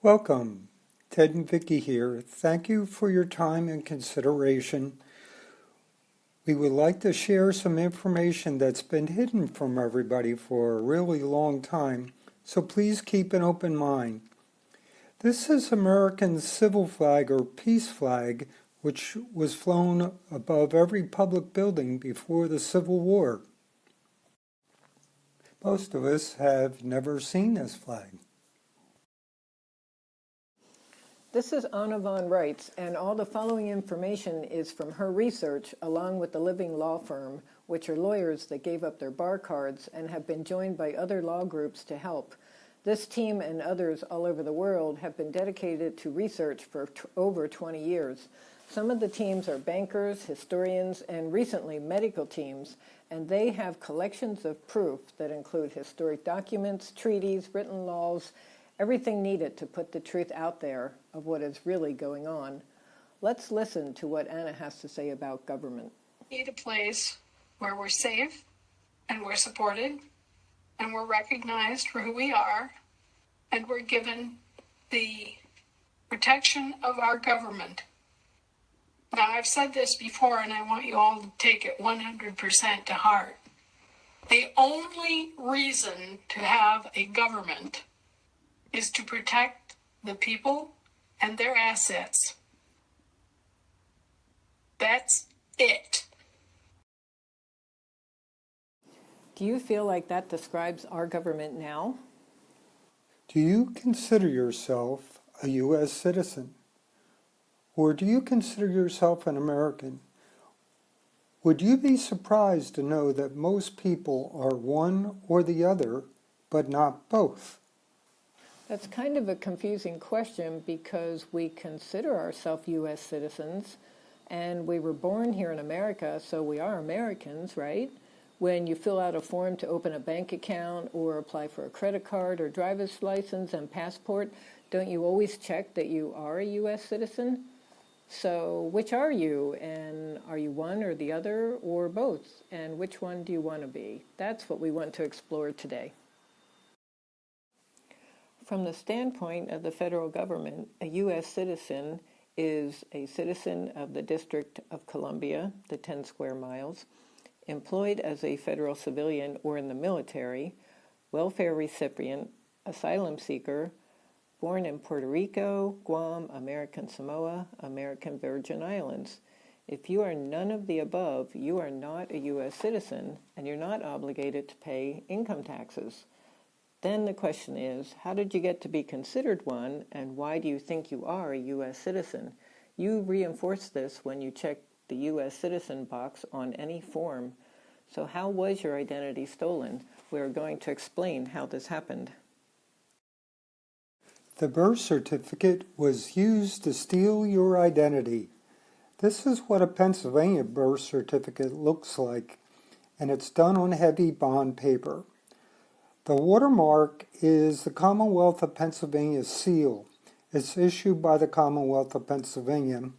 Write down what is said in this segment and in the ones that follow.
Welcome. Ted and Vicki here. Thank you for your time and consideration. We would like to share some information that's been hidden from everybody for a really long time, so please keep an open mind. This is American civil flag or peace flag, which was flown above every public building before the Civil War. Most of us have never seen this flag. This is Anna von Reitz, and all the following information is from her research along with the Living Law Firm, which are lawyers that gave up their bar cards and have been joined by other law groups to help. This team and others all over the world have been dedicated to research for over 20 years. Some of the teams are bankers, historians, and recently medical teams, and they have collections of proof that include historic documents, treaties, written laws, everything needed to put the truth out there of what is really going on. Let's listen to what Anna has to say about government. We need a place where we're safe and we're supported and we're recognized for who we are and we're given the protection of our government. Now, I've said this before and I want you all to take it 100% to heart. The only reason to have a government is to protect the people and their assets. That's it. Do you feel like that describes our government now? Do you consider yourself a U.S. citizen? Or do you consider yourself an American? Would you be surprised to know that most people are one or the other, but not both? That's kind of a confusing question because we consider ourselves U.S. citizens and we were born here in America, so we are Americans, right? When you fill out a form to open a bank account or apply for a credit card or driver's license and passport, don't you always check that you are a U.S. citizen? So which are you? And are you one or the other or both? And which one do you want to be? That's what we want to explore today. From the standpoint of the federal government, a U.S. citizen is a citizen of the District of Columbia, the 10 square miles, employed as a federal civilian or in the military, welfare recipient, asylum seeker, born in Puerto Rico, Guam, American Samoa, American Virgin Islands. If you are none of the above, you are not a U.S. citizen and you're not obligated to pay income taxes. Then the question is, how did you get to be considered one, and why do you think you are a U.S. citizen? You reinforce this when you check the U.S. citizen box on any form. So how was your identity stolen? We're going to explain how this happened. The birth certificate was used to steal your identity. This is what a Pennsylvania birth certificate looks like, and it's done on heavy bond paper. The watermark is the Commonwealth of Pennsylvania seal. It's issued by the Commonwealth of Pennsylvania.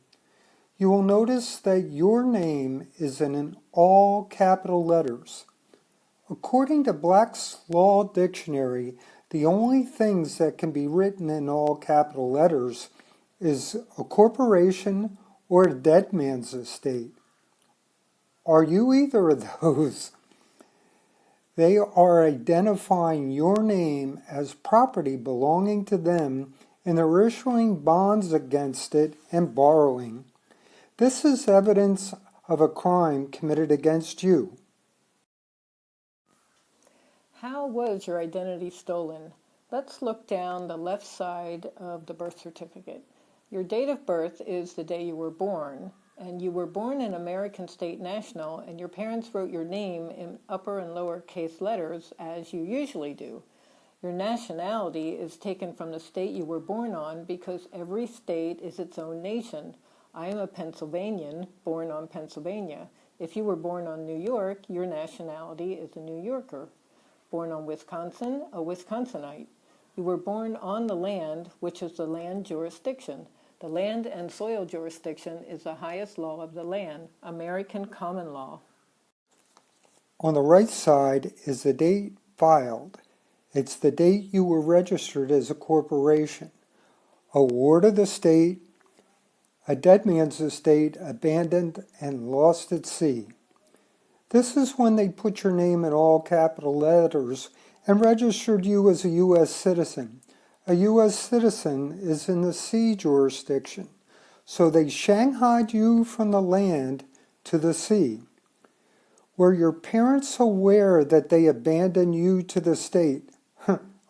You will notice that your name is in all capital letters. According to Black's Law Dictionary, the only things that can be written in all capital letters is a corporation or a dead man's estate. Are you either of those? They are identifying your name as property belonging to them, and they're issuing bonds against it and borrowing. This is evidence of a crime committed against you. How was your identity stolen? Let's look down the left side of the birth certificate. Your date of birth is the day you were born, and you were born in American State National, and your parents wrote your name in upper and lower case letters, as you usually do. Your nationality is taken from the state you were born on because every state is its own nation. I am a Pennsylvanian, born on Pennsylvania. If you were born on New York, your nationality is a New Yorker. Born on Wisconsin, a Wisconsinite. You were born on the land, which is the land jurisdiction. The land and soil jurisdiction is the highest law of the land, American common law. On the right side is the date filed. It's the date you were registered as a corporation. a ward of the state, a dead man's estate, abandoned and lost at sea. This is when they put your name in all capital letters and registered you as a U.S. citizen. A U.S. citizen is in the sea jurisdiction, so they shanghaied you from the land to the sea. Were your parents aware that they abandoned you to the state?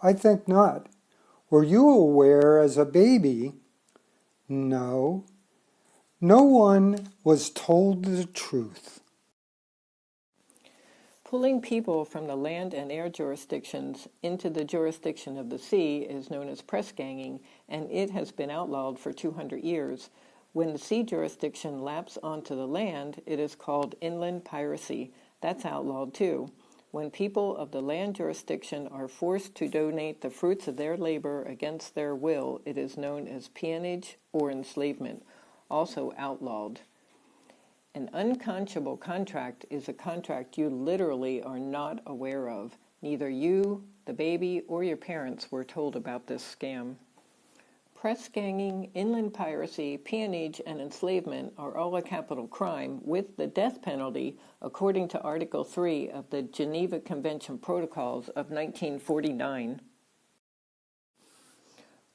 I think not. Were you aware as a baby? No. No one was told the truth. Pulling people from the land and air jurisdictions into the jurisdiction of the sea is known as press ganging, and it has been outlawed for 200 years. When the sea jurisdiction laps onto the land, it is called inland piracy. That's outlawed too. When people of the land jurisdiction are forced to donate the fruits of their labor against their will, it is known as peonage or enslavement, also outlawed. An unconscionable contract is a contract you literally are not aware of. Neither you, the baby, or your parents were told about this scam. Press ganging, inland piracy, peonage, and enslavement are all a capital crime with the death penalty according to Article 3 of the Geneva Convention Protocols of 1949.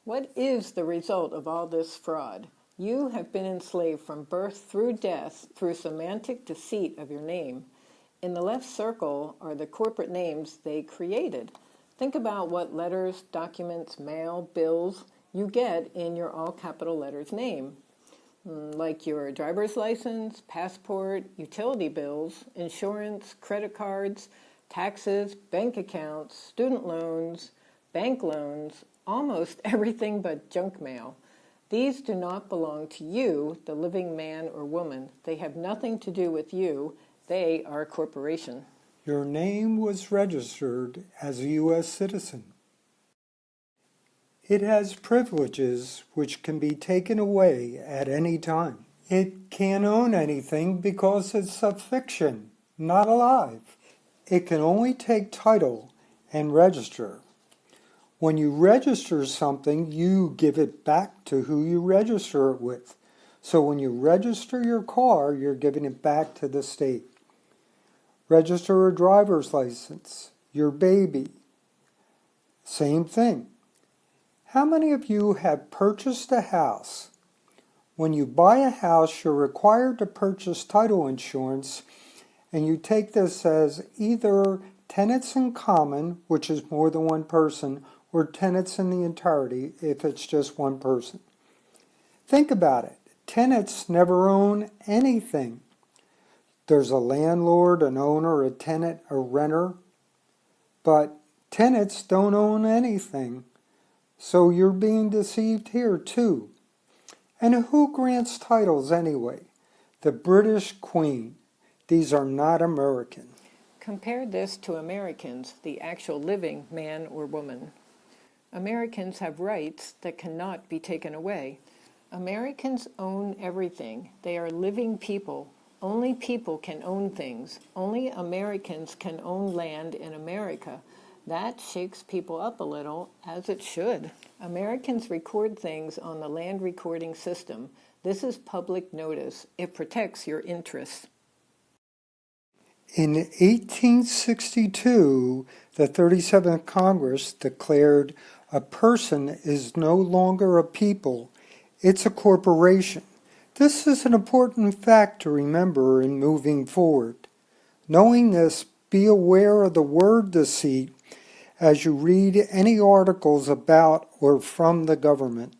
What is the result of all this fraud? You have been enslaved from birth through death through semantic deceit of your name. In the left circle are the corporate names they created. Think about what letters, documents, mail, bills you get in your all capital letters name, like your driver's license, passport, utility bills, insurance, credit cards, taxes, bank accounts, student loans, bank loans, almost everything but junk mail. These do not belong to you, the living man or woman. They have nothing to do with you. They are a corporation. Your name was registered as a U.S. citizen. It has privileges which can be taken away at any time. It can't own anything because it's a fiction, not alive. It can only take title and register. When you register something, you give it back to who you register it with. So when you register your car, you're giving it back to the state. Register a driver's license, your baby. Same thing. How many of you have purchased a house? When you buy a house, you're required to purchase title insurance, and you take this as either tenants in common, which is more than one person, or tenants in the entirety if it's just one person. Think about it. Tenants never own anything. There's a landlord, an owner, a tenant, a renter, but tenants don't own anything. So you're being deceived here too. And who grants titles anyway? The British Queen. These are not American. Compare this to Americans, the actual living man or woman. Americans have rights that cannot be taken away. Americans own everything. They are living people. Only people can own things. Only Americans can own land in America. That shakes people up a little, as it should. Americans record things on the land recording system. This is public notice. It protects your interests. In 1862, the 37th Congress declared a person is no longer a people, it's a corporation. This is an important fact to remember in moving forward. Knowing this, be aware of the word deceit as you read any articles about or from the government.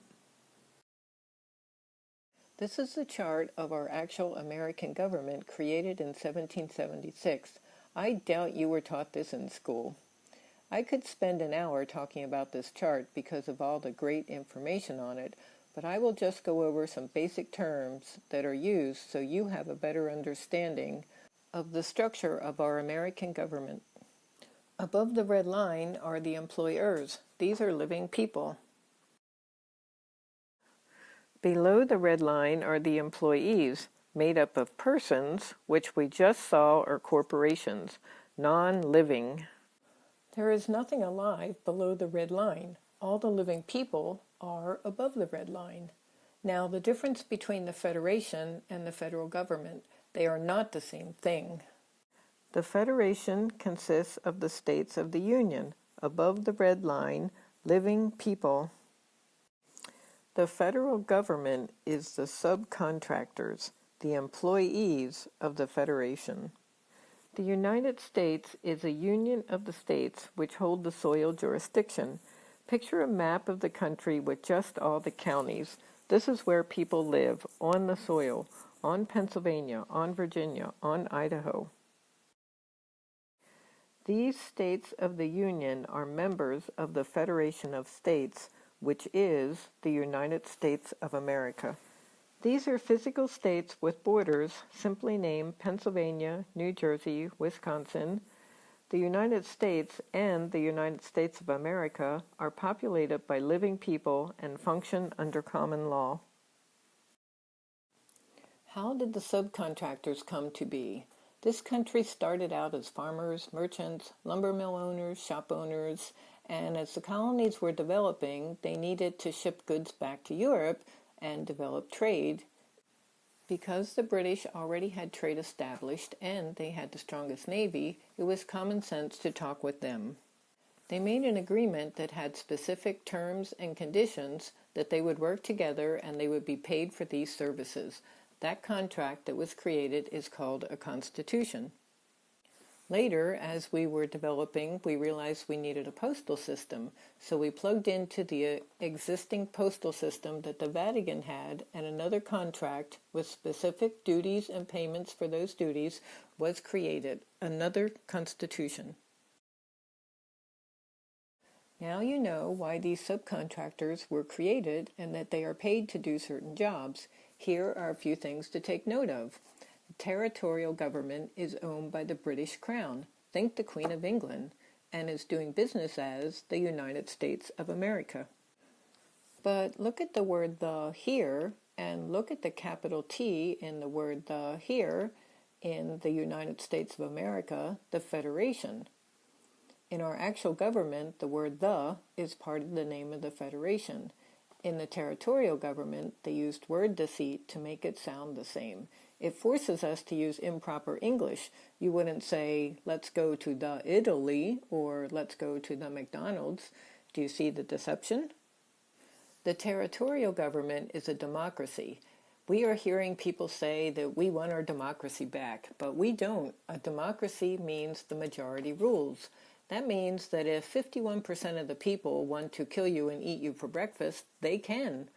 This is the chart of our actual American government created in 1776. I doubt you were taught this in school. I could spend an hour talking about this chart because of all the great information on it, but I will just go over some basic terms that are used so you have a better understanding of the structure of our American government. Above the red line are the employers. These are living people. Below the red line are the employees, made up of persons, which we just saw are corporations, non-living. There is nothing alive below the red line. All the living people are above the red line. Now, the difference between the Federation and the federal government, they are not the same thing. The Federation consists of the states of the Union, above the red line, living people. The federal government is the subcontractors, the employees of the Federation. The United States is a union of the states which hold the soil jurisdiction. Picture a map of the country with just all the counties. This is where people live, on the soil, on Pennsylvania, on Virginia, on Idaho. These states of the Union are members of the Federation of States, which is the United States of America. These are physical states with borders simply named Pennsylvania, New Jersey, Wisconsin. The United States and the United States of America are populated by living people and function under common law. How did the subcontractors come to be? This country started out as farmers, merchants, lumber mill owners, shop owners, and as the colonies were developing, they needed to ship goods back to Europe and develop trade. Because the British already had trade established and they had the strongest navy, it was common sense to talk with them. They made an agreement that had specific terms and conditions that they would work together and they would be paid for these services. That contract that was created is called a constitution. Later, as we were developing, we realized we needed a postal system, so we plugged into the existing postal system that the Vatican had, and another contract with specific duties and payments for those duties was created, another constitution. Now you know why these subcontractors were created and that they are paid to do certain jobs. Here are a few things to take note of. The territorial government is owned by the British Crown, think the Queen of England, and is doing business as the United States of America. But look at the word "the" here, and look at the capital T in the word "the" here in the United States of America, the Federation. In our actual government, the word "the" is part of the name of the Federation. In the territorial government, they used word deceit to make it sound the same. It forces us to use improper English. You wouldn't say, let's go to the Italy, or let's go to the McDonald's. Do you see the deception? The territorial government is a democracy. We are hearing people say that we want our democracy back, but we don't. A democracy means the majority rules. That means that if 51% of the people want to kill you and eat you for breakfast, they can.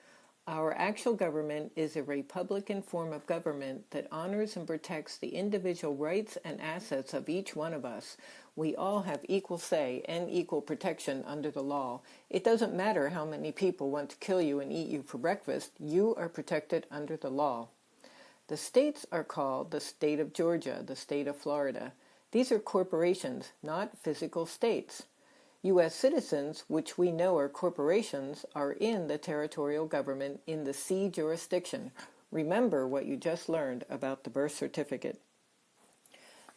Our actual government is a republican form of government that honors and protects the individual rights and assets of each one of us. We all have equal say and equal protection under the law. It doesn't matter how many people want to kill you and eat you for breakfast, you are protected under the law. The states are called the state of Georgia, the state of Florida. These are corporations, not physical states. U.S. citizens, which we know are corporations, are in the territorial government in the C jurisdiction. Remember what you just learned about the birth certificate.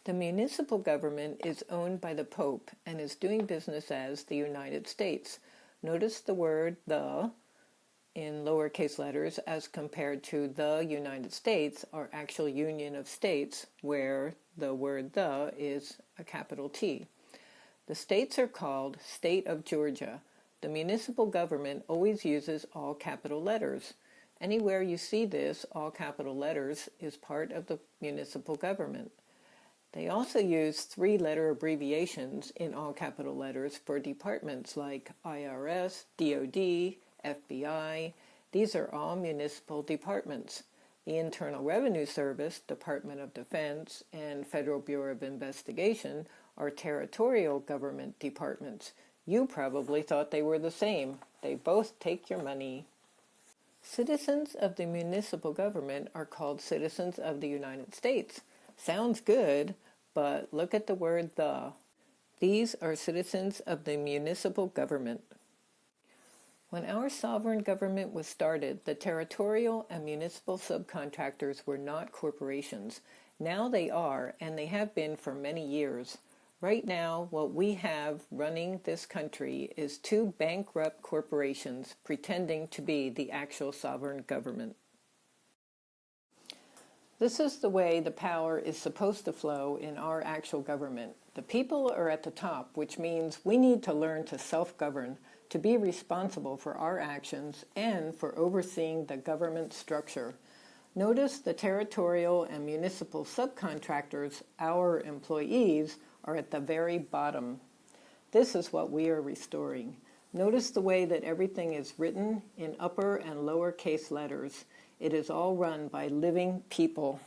The municipal government is owned by the Pope and is doing business as the United States. Notice the word "the" in lowercase letters as compared to the United States, our actual union of states, where the word "the" is a capital T. The states are called State of Georgia. The municipal government always uses all capital letters. Anywhere you see this, all capital letters, is part of the municipal government. They also use 3-letter abbreviations in all capital letters for departments like IRS, DOD, FBI. These are all municipal departments. The Internal Revenue Service, Department of Defense, and Federal Bureau of Investigation are territorial government departments. You probably thought they were the same. They both take your money. Citizens of the municipal government are called citizens of the United States. Sounds good, but look at the word "the." These are citizens of the municipal government. When our sovereign government was started, the territorial and municipal subcontractors were not corporations. Now they are, and they have been for many years. Right now, what we have running this country is two bankrupt corporations pretending to be the actual sovereign government. This is the way the power is supposed to flow in our actual government. The people are at the top, which means we need to learn to self-govern, to be responsible for our actions, and for overseeing the government structure. Notice the territorial and municipal subcontractors, our employees, are at the very bottom. This is what we are restoring. Notice the way that everything is written in upper and lower case letters. It is all run by living people.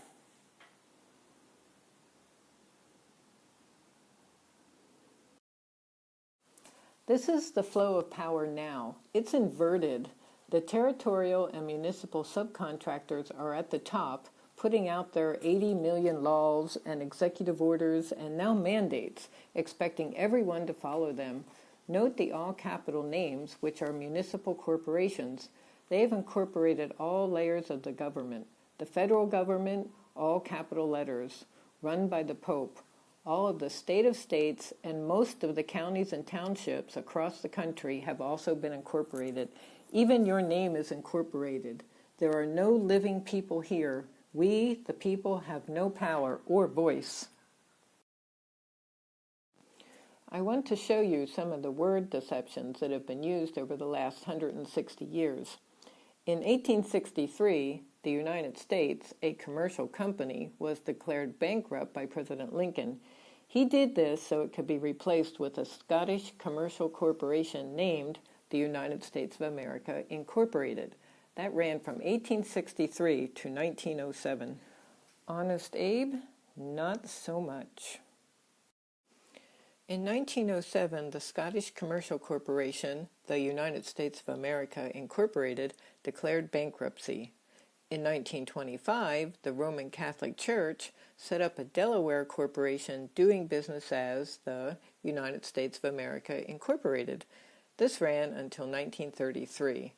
This is the flow of power now. It's inverted. The territorial and municipal subcontractors are at the top, putting out their 80 million laws and executive orders and now mandates, expecting everyone to follow them. Note the all-capital names, which are municipal corporations. They have incorporated all layers of the government. The federal government, all capital letters, run by the Pope. All of the state of states and most of the counties and townships across the country have also been incorporated. Even your name is incorporated. There are no living people here. We, the people, have no power or voice. I want to show you some of the word deceptions that have been used over the last 160 years. In 1863, the United States, a commercial company, was declared bankrupt by President Lincoln. He did this so it could be replaced with a Scottish commercial corporation named the United States of America Incorporated. That ran from 1863 to 1907. Honest Abe? Not so much. In 1907, the Scottish Commercial Corporation, the United States of America Incorporated, declared bankruptcy. In 1925, the Roman Catholic Church set up a Delaware corporation doing business as the United States of America Incorporated. This ran until 1933.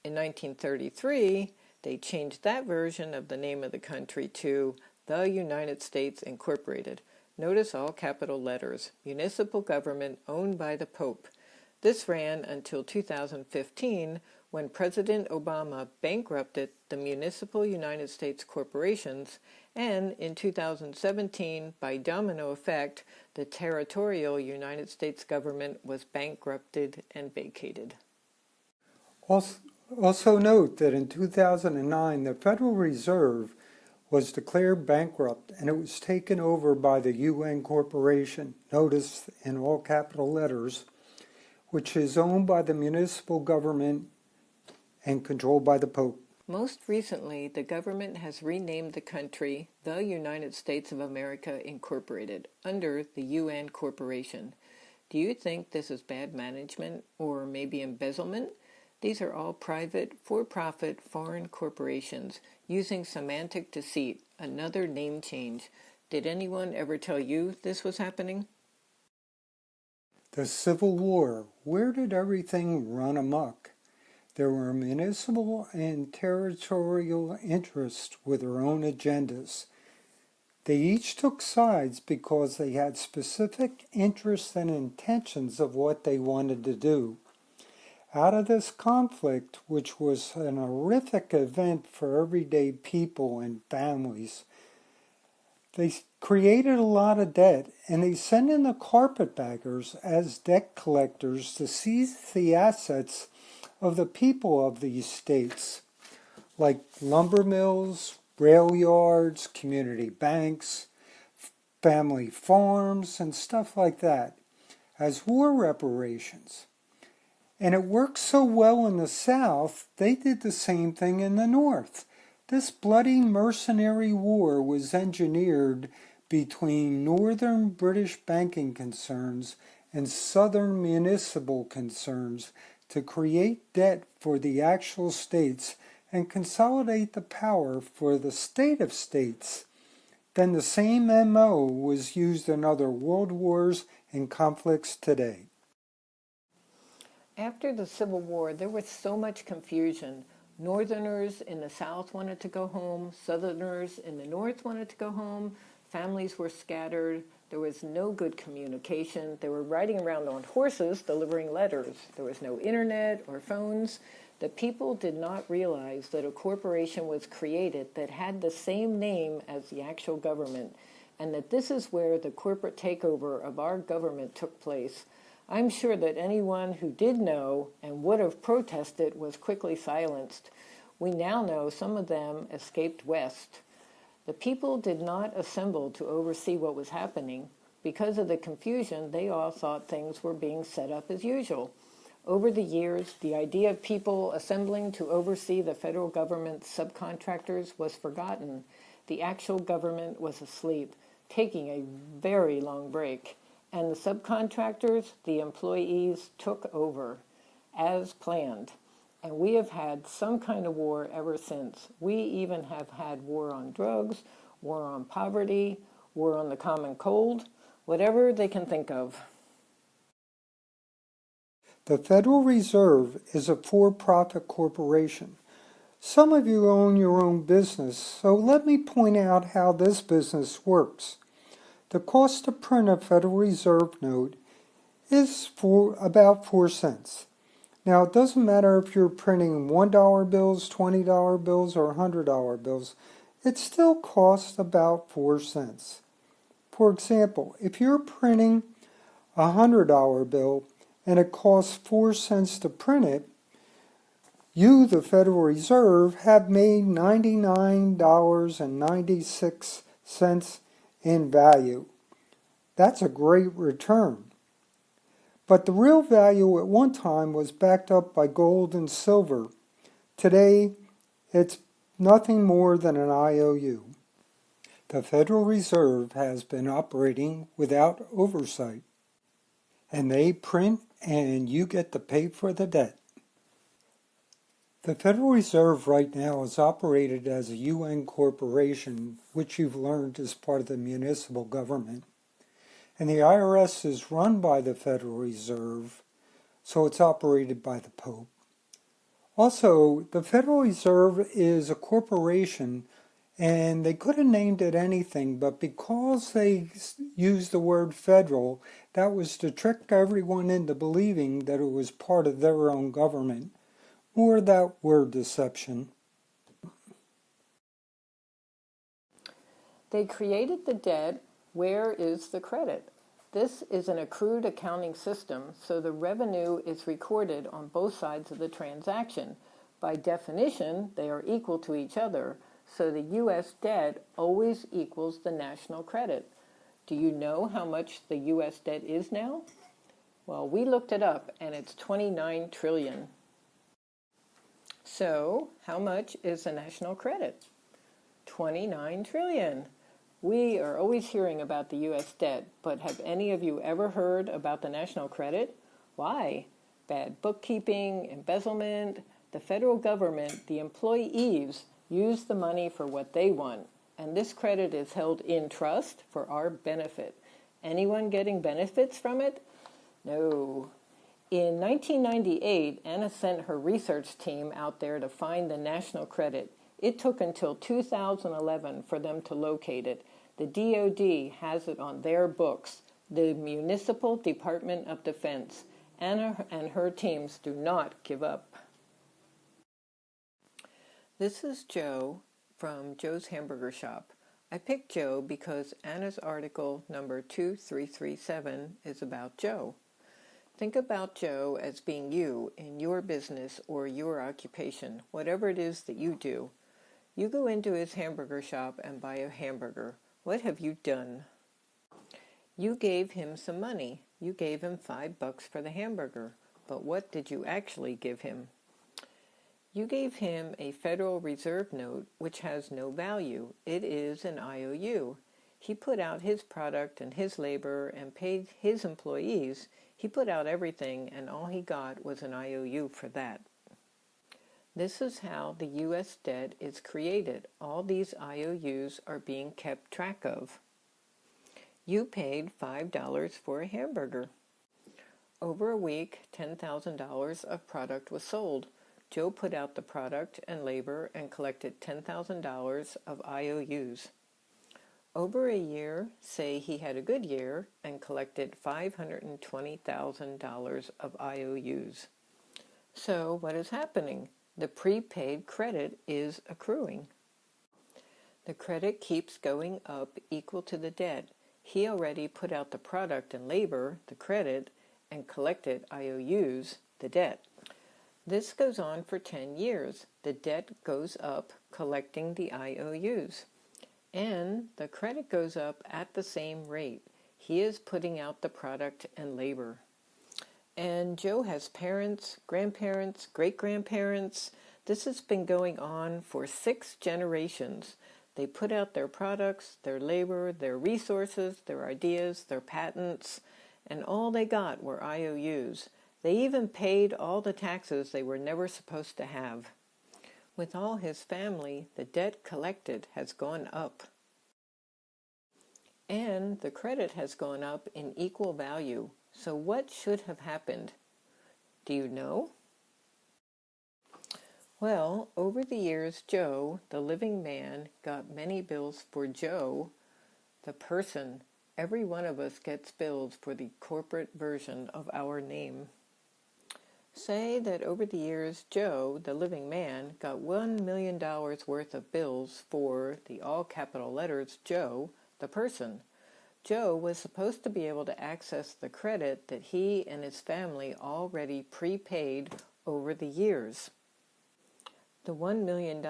In 1933, they changed that version of the name of the country to the United States Incorporated. Notice all capital letters, municipal government owned by the Pope. This ran until 2015, when President Obama bankrupted the municipal United States corporations, and in 2017, by domino effect, the territorial United States government was bankrupted and vacated. Also note that in 2009, the Federal Reserve was declared bankrupt and it was taken over by the UN Corporation, notice in all capital letters, which is owned by the municipal government and controlled by the Pope. Most recently, the government has renamed the country the United States of America Incorporated under the UN Corporation. Do you think this is bad management or maybe embezzlement? These are all private, for-profit foreign corporations using semantic deceit, another name change. Did anyone ever tell you this was happening? The Civil War. Where did everything run amok? There were municipal and territorial interests with their own agendas. They each took sides because they had specific interests and intentions of what they wanted to do. Out of this conflict, which was an horrific event for everyday people and families, they created a lot of debt, and they sent in the carpetbaggers as debt collectors to seize the assets of the people of these states, like lumber mills, rail yards, community banks, family farms, and stuff like that, as war reparations. And it worked so well in the South, they did the same thing in the North. This bloody mercenary war was engineered between northern British banking concerns and southern municipal concerns to create debt for the actual states and consolidate the power for the state of states. Then the same MO was used in other world wars and conflicts today. After the Civil War, there was so much confusion. Northerners in the South wanted to go home, Southerners in the North wanted to go home, families were scattered, There was no good communication. They were riding around on horses delivering letters. There was no internet or phones. The people did not realize that a corporation was created that had the same name as the actual government, and that this is where the corporate takeover of our government took place. I'm sure that anyone who did know and would have protested was quickly silenced. We now know some of them escaped west. The people did not assemble to oversee what was happening. Because of the confusion, they all thought things were being set up as usual. Over the years, the idea of people assembling to oversee the federal government's subcontractors was forgotten. The actual government was asleep, taking a very long break. And the subcontractors, the employees, took over, as planned. And we have had some kind of war ever since. We even have had war on drugs, war on poverty, war on the common cold, whatever they can think of. The Federal Reserve is a for-profit corporation. Some of you own your own business, so let me point out how this business works. The cost to print a Federal Reserve note is about 4 cents. Now, it doesn't matter if you're printing $1 bills, $20 bills, or $100 bills. It still costs about 4 cents. For example, if you're printing a $100 bill and it costs 4 cents to print it, you, the Federal Reserve, have made $99.96 in value. That's a great return. But the real value at one time was backed up by gold and silver. Today, it's nothing more than an IOU. The Federal Reserve has been operating without oversight, and they print and you get to pay for the debt. The Federal Reserve right now is operated as a UN corporation, which you've learned is part of the municipal government. And the IRS is run by the Federal Reserve, so it's operated by the Pope. Also, the Federal Reserve is a corporation, and they could have named it anything, but because they used the word federal, that was to trick everyone into believing that it was part of their own government. More of that word deception. They created the debt. Where is the credit? This is an accrued accounting system, so the revenue is recorded on both sides of the transaction. By definition, they are equal to each other, so the U.S. debt always equals the national credit. Do you know how much the U.S. debt is now? Well, we looked it up, and it's $29 trillion. So, how much is the national credit? $29 trillion. We are always hearing about the U.S. debt, but have any of you ever heard about the national credit? Why? Bad bookkeeping, embezzlement. The federal government, the employees, use the money for what they want, and this credit is held in trust for our benefit. Anyone getting benefits from it? No. In 1998, Anna sent her research team out there to find the national credit. It took until 2011 for them to locate it. The DoD has it on their books, the Municipal Department of Defense. Anna and her teams do not give up. This is Joe from Joe's Hamburger Shop. I picked Joe because Anna's article number 2337 is about Joe. Think about Joe as being you in your business or your occupation, whatever it is that you do. You go into his hamburger shop and buy a hamburger. What have you done? You gave him some money. You gave him $5 for the hamburger. But what did you actually give him? You gave him a Federal Reserve note which has no value. It is an IOU. He put out his product and his labor and paid his employees. He put out everything, and all he got was an IOU for that. This is how the U.S. debt is created. All these IOUs are being kept track of. You paid $5 for a hamburger. Over a week, $10,000 of product was sold. Joe put out the product and labor and collected $10,000 of IOUs. Over a year, say he had a good year and collected $520,000 of IOUs. So what is happening? The prepaid credit is accruing. The credit keeps going up equal to the debt. He already put out the product and labor, the credit, and collected IOUs, the debt. This goes on for 10 years. The debt goes up, collecting the IOUs. And the credit goes up at the same rate. He is putting out the product and labor. And Joe has parents, grandparents, great-grandparents. This has been going on for 6 generations. They put out their products, their labor, their resources, their ideas, their patents, and all they got were IOUs. They even paid all the taxes they were never supposed to have. With all his family, the debt collected has gone up. And the credit has gone up in equal value. So what should have happened? Do you know? Well, over the years, Joe, the living man, got many bills for Joe, the person. Every one of us gets bills for the corporate version of our name. Say that over the years, Joe, the living man, got $1 million worth of bills for the all capital letters Joe, the person. Joe was supposed to be able to access the credit that he and his family already prepaid over the years. The $1 million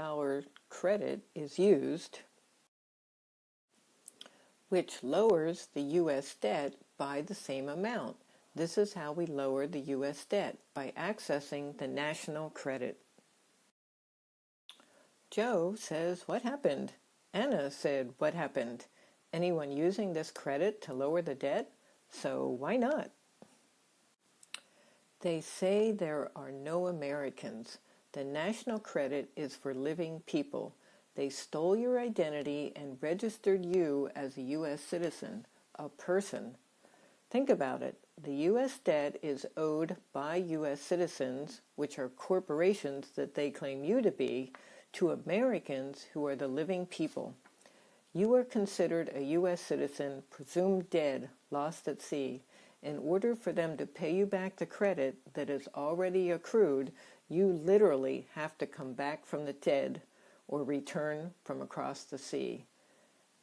credit is used, which lowers the U.S. debt by the same amount. This is how we lower the U.S. debt, by accessing the national credit. Joe says, "What happened?" Anna said, "What happened? Anyone using this credit to lower the debt? So why not?" They say there are no Americans. The national credit is for living people. They stole your identity and registered you as a U.S. citizen, a person. Think about it. The U.S. debt is owed by U.S. citizens, which are corporations that they claim you to be, to Americans who are the living people. You are considered a U.S. citizen, presumed dead, lost at sea. In order for them to pay you back the credit that is already accrued, you literally have to come back from the dead or return from across the sea.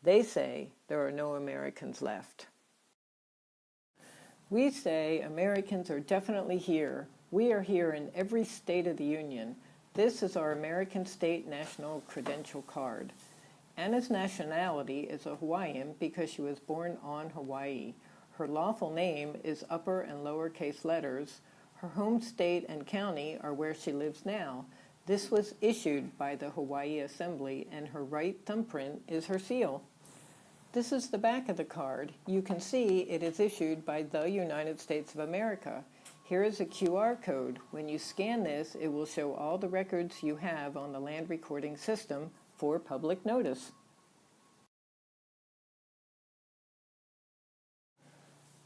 They say there are no Americans left. We say Americans are definitely here. We are here in every state of the Union. This is our American State National Credential Card. Anna's nationality is a Hawaiian because she was born on Hawaii. Her lawful name is upper and lowercase letters. Her home state and county are where she lives now. This was issued by the Hawaii Assembly, and her right thumbprint is her seal. This is the back of the card. You can see it is issued by the United States of America. Here is a QR code. When you scan this, it will show all the records you have on the land recording system for public notice.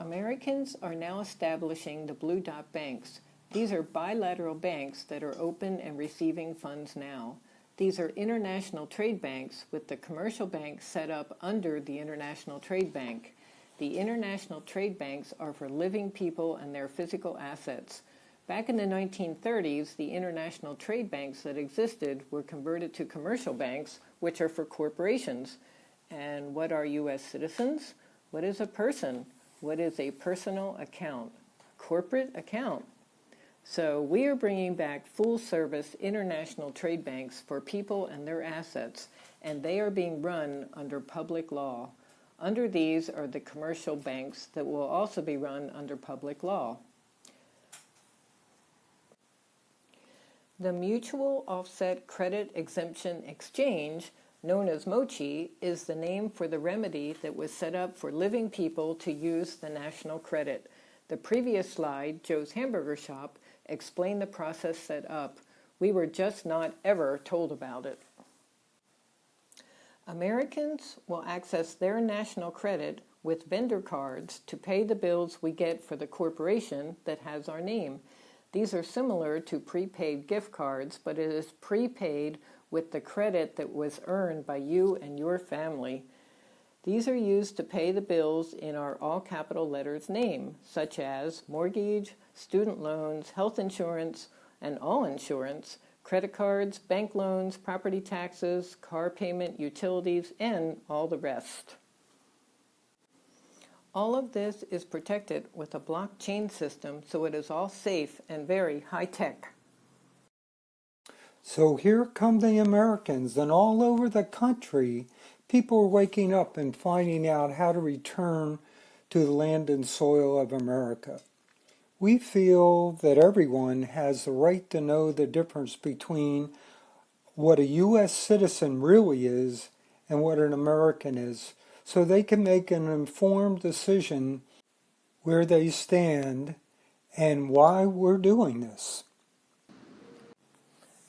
Americans are now establishing the Blue Dot banks. These are bilateral banks that are open and receiving funds now. These are international trade banks with the commercial bank set up under the International Trade Bank. The international trade banks are for living people and their physical assets. Back in the 1930s, the international trade banks that existed were converted to commercial banks, which are for corporations. And what are U.S. citizens? What is a person? What is a personal account? Corporate account. So we are bringing back full-service international trade banks for people and their assets, and they are being run under public law. Under these are the commercial banks that will also be run under public law. The Mutual Offset Credit Exemption Exchange, known as MOCHI, is the name for the remedy that was set up for living people to use the national credit. The previous slide, Joe's Hamburger Shop, explained the process set up. We were just not ever told about it. Americans will access their national credit with vendor cards to pay the bills we get for the corporation that has our name. These are similar to prepaid gift cards, but it is prepaid with the credit that was earned by you and your family. These are used to pay the bills in our all capital letters name, such as mortgage, student loans, health insurance, and all insurance, credit cards, bank loans, property taxes, car payment, utilities, and all the rest. All of this is protected with a blockchain system, so it is all safe and very high-tech. So here come the Americans, and all over the country, people are waking up and finding out how to return to the land and soil of America. We feel that everyone has the right to know the difference between what a U.S. citizen really is and what an American is, so they can make an informed decision where they stand and why we're doing this.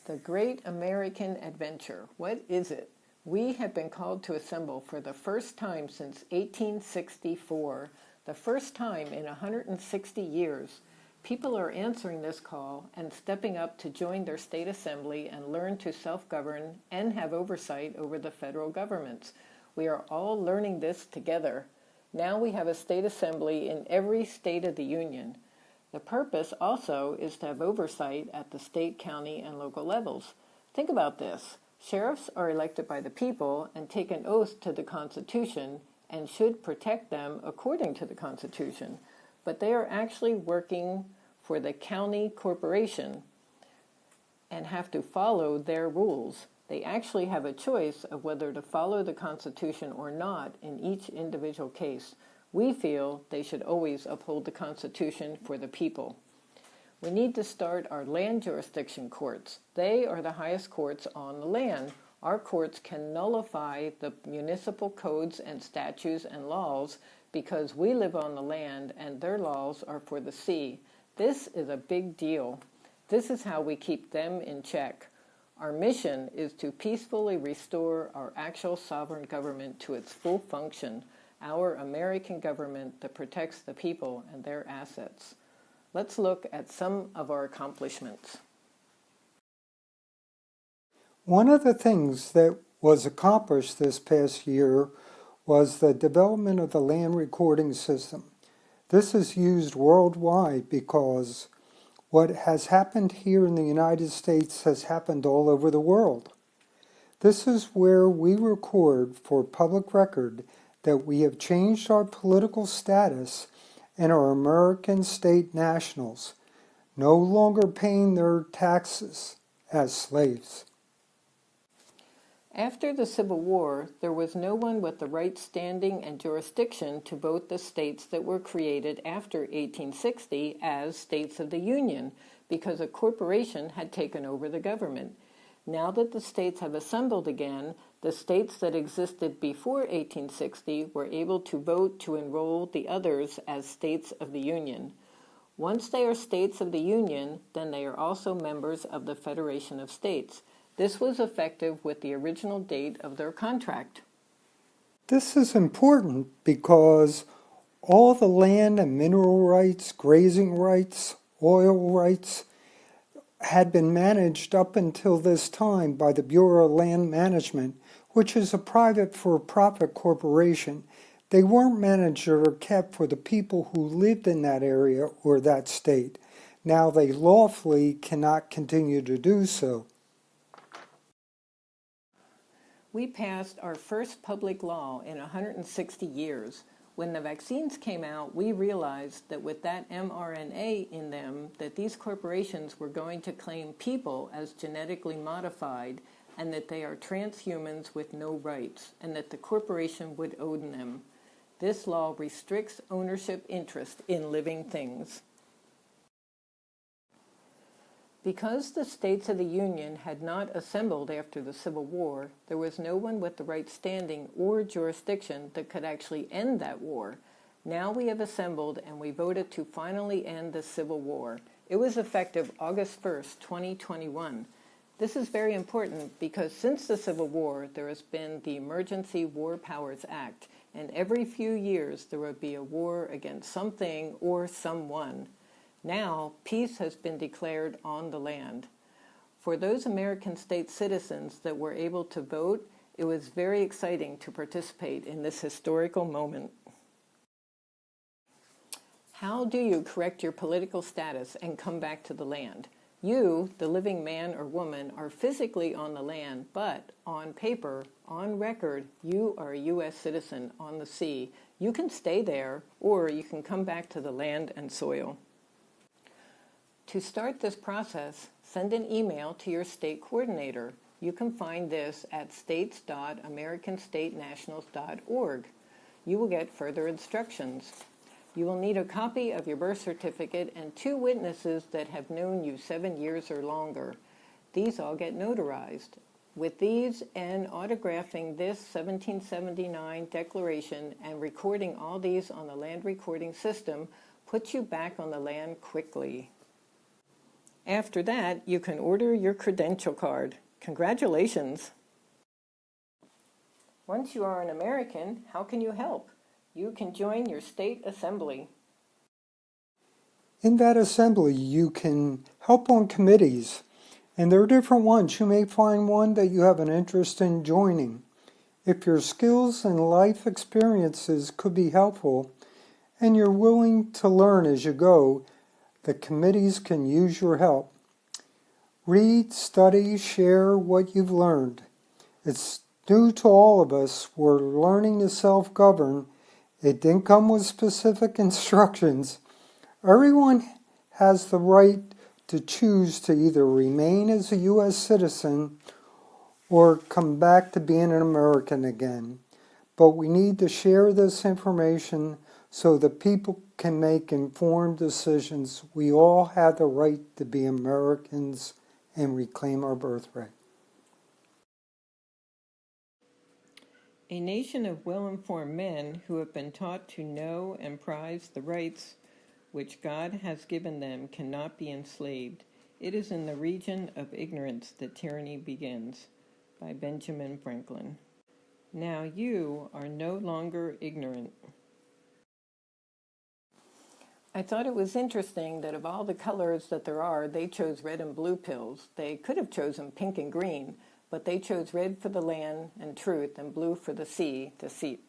The Great American Adventure. What is it? We have been called to assemble for the first time since 1864, the first time in 160 years. People are answering this call and stepping up to join their state assembly and learn to self-govern and have oversight over the federal governments. We are all learning this together. Now we have a state assembly in every state of the union. The purpose also is to have oversight at the state, county, and local levels. Think about this. Sheriffs are elected by the people and take an oath to the Constitution and should protect them according to the Constitution. But they are actually working for the county corporation and have to follow their rules. They actually have a choice of whether to follow the Constitution or not in each individual case. We feel they should always uphold the Constitution for the people. We need to start our land jurisdiction courts. They are the highest courts on the land. Our courts can nullify the municipal codes and statutes and laws because we live on the land and their laws are for the sea. This is a big deal. This is how we keep them in check. Our mission is to peacefully restore our actual sovereign government to its full function, our American government that protects the people and their assets. Let's look at some of our accomplishments. One of the things that was accomplished this past year was the development of the land recording system. This is used worldwide because what has happened here in the United States has happened all over the world. This is where we record for public record that we have changed our political status and are American state nationals, no longer paying their taxes as slaves. After the Civil War, there was no one with the right standing and jurisdiction to vote the states that were created after 1860 as states of the Union because a corporation had taken over the government. Now that the states have assembled again, the states that existed before 1860 were able to vote to enroll the others as states of the Union. Once they are states of the Union, then they are also members of the Federation of States. This was effective with the original date of their contract. This is important because all the land and mineral rights, grazing rights, oil rights had been managed up until this time by the Bureau of Land Management, which is a private for-profit corporation. They weren't managed or kept for the people who lived in that area or that state. Now they lawfully cannot continue to do so. We passed our first public law in 160 years. When the vaccines came out, we realized that with that mRNA in them, that these corporations were going to claim people as genetically modified and that they are transhumans with no rights and that the corporation would own them. This law restricts ownership interest in living things. Because the states of the Union had not assembled after the Civil War, there was no one with the right standing or jurisdiction that could actually end that war. Now we have assembled and we voted to finally end the Civil War. It was effective August 1st, 2021. This is very important because since the Civil War, there has been the Emergency War Powers Act, and every few years there would be a war against something or someone. Now, peace has been declared on the land. For those American state citizens that were able to vote, It was very exciting to participate in this historical moment. How do you correct your political status and come back to the land? You, the living man or woman, are physically on the land, but on paper, on record, you are a U.S. citizen on the sea. You can stay there, or you can come back to the land and soil. To start this process, send an email to your state coordinator. You can find this at states.americanstatenationals.org. You will get further instructions. You will need a copy of your birth certificate and 2 witnesses that have known you 7 years or longer. These all get notarized. With these and autographing this 1779 declaration and recording all these on the land recording system puts you back on the land quickly. After that, you can order your credential card. Congratulations! Once you are an American, how can you help? You can join your state assembly. In that assembly, you can help on committees, and there are different ones. You may find one that you have an interest in joining. If your skills and life experiences could be helpful, and you're willing to learn as you go, the committees can use your help. Read, study, share what you've learned. It's new to all of us. We're learning to self-govern. It didn't come with specific instructions. Everyone has the right to choose to either remain as a U.S. citizen or come back to being an American again. But we need to share this information so that people can make informed decisions. We all have the right to be Americans and reclaim our birthright. A nation of well-informed men who have been taught to know and prize the rights which God has given them cannot be enslaved. It is in the region of ignorance that tyranny begins. By Benjamin Franklin. Now you are no longer ignorant. I thought it was interesting that of all the colors that there are, they chose red and blue pills. They could have chosen pink and green, but they chose red for the land and truth and blue for the sea, deceit.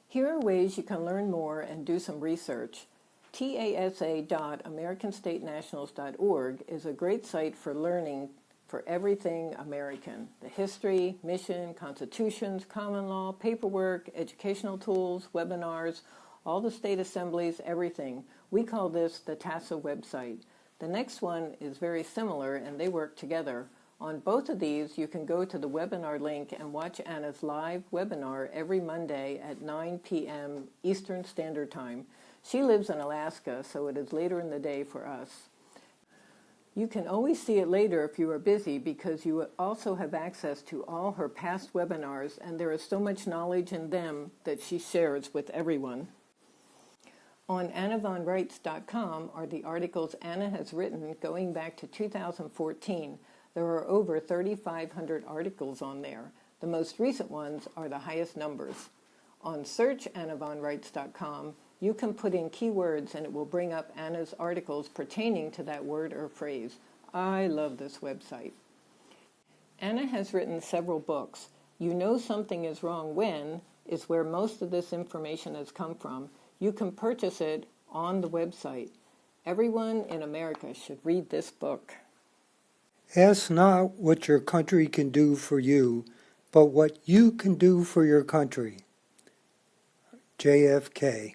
Here are ways you can learn more and do some research. TASA.AmericanStateNationals.org is a great site for learning for everything American. The history, mission, constitutions, common law, paperwork, educational tools, webinars, all the state assemblies, everything. We call this the TASA website. The next one is very similar, and they work together. On both of these, you can go to the webinar link and watch Anna's live webinar every Monday at 9 p.m. Eastern Standard Time. She lives in Alaska, so it is later in the day for us. You can always see it later if you are busy because you also have access to all her past webinars, and there is so much knowledge in them that she shares with everyone. On AnnaVonRights.com are the articles Anna has written going back to 2014. There are over 3,500 articles on there. The most recent ones are the highest numbers. On search AnnaVonRights.com, you can put in keywords and it will bring up Anna's articles pertaining to that word or phrase. I love this website. Anna has written several books. You Know Something is Wrong When is where most of this information has come from. You can purchase it on the website. Everyone in America should read this book. Ask not what your country can do for you, but what you can do for your country. JFK.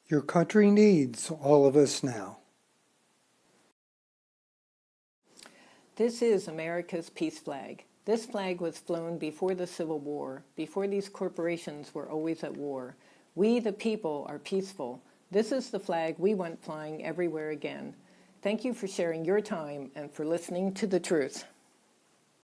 Your country needs all of us now. This is America's peace flag. This flag was flown before the Civil War, before these corporations were always at war. We, the people, are peaceful. This is the flag we want flying everywhere again. Thank you for sharing your time and for listening to the truth.